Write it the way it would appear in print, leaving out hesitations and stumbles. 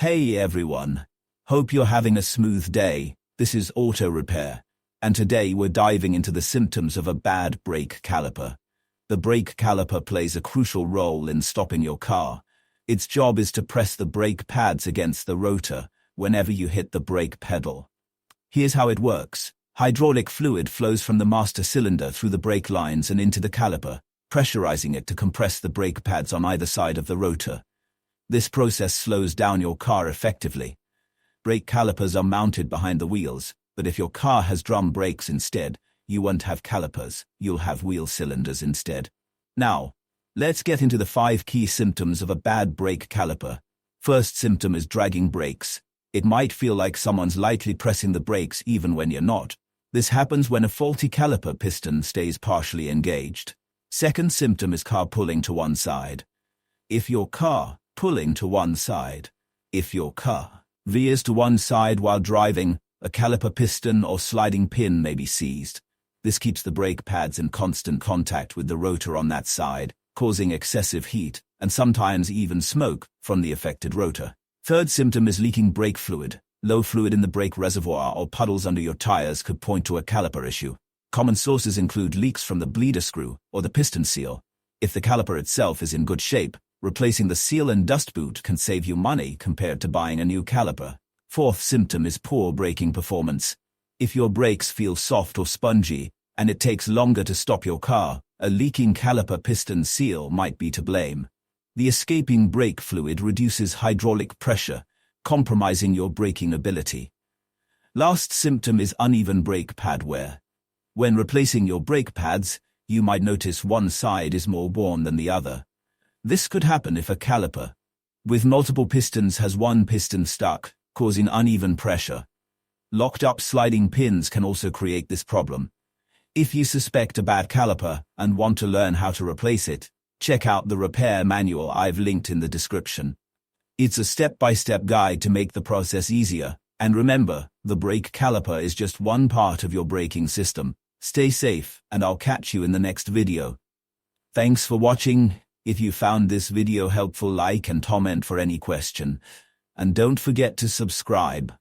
Hey everyone. Hope you're having a smooth day. This is Auto Repair, and today we're diving into the symptoms of a bad brake caliper. The brake caliper plays a crucial role in stopping your car. Its job is to press the brake pads against the rotor whenever you hit the brake pedal. Here's how it works. Hydraulic fluid flows from the master cylinder through the brake lines and into the caliper, pressurizing it to compress the brake pads on either side of the rotor. This process slows down your car effectively. Brake calipers are mounted behind the wheels, but if your car has drum brakes instead, you won't have calipers, you'll have wheel cylinders instead. Now, let's get into the 5 key symptoms of a bad brake caliper. First symptom is dragging brakes. It might feel like someone's lightly pressing the brakes even when you're not. This happens when a faulty caliper piston stays partially engaged. Second symptom is car pulling to one side. If your car pulling to one side. If your car veers to one side while driving, a caliper piston or sliding pin may be seized. This keeps the brake pads in constant contact with the rotor on that side, causing excessive heat and sometimes even smoke from the affected rotor. Third symptom is leaking brake fluid. Low fluid in the brake reservoir or puddles under your tires could point to a caliper issue. Common sources include leaks from the bleeder screw or the piston seal. If the caliper itself is in good shape, replacing the seal and dust boot can save you money compared to buying a new caliper. Fourth symptom is poor braking performance. If your brakes feel soft or spongy, and it takes longer to stop your car, a leaking caliper piston seal might be to blame. The escaping brake fluid reduces hydraulic pressure, compromising your braking ability. Last symptom is uneven brake pad wear. When replacing your brake pads, you might notice one side is more worn than the other. This could happen if a caliper with multiple pistons has one piston stuck, causing uneven pressure. Locked-up sliding pins can also create this problem. If you suspect a bad caliper and want to learn how to replace it, check out the repair manual I've linked in the description. It's a step-by-step guide to make the process easier, and remember, the brake caliper is just one part of your braking system. Stay safe, and I'll catch you in the next video. Thanks for watching. If you found this video helpful, like and comment for any question. And don't forget to subscribe.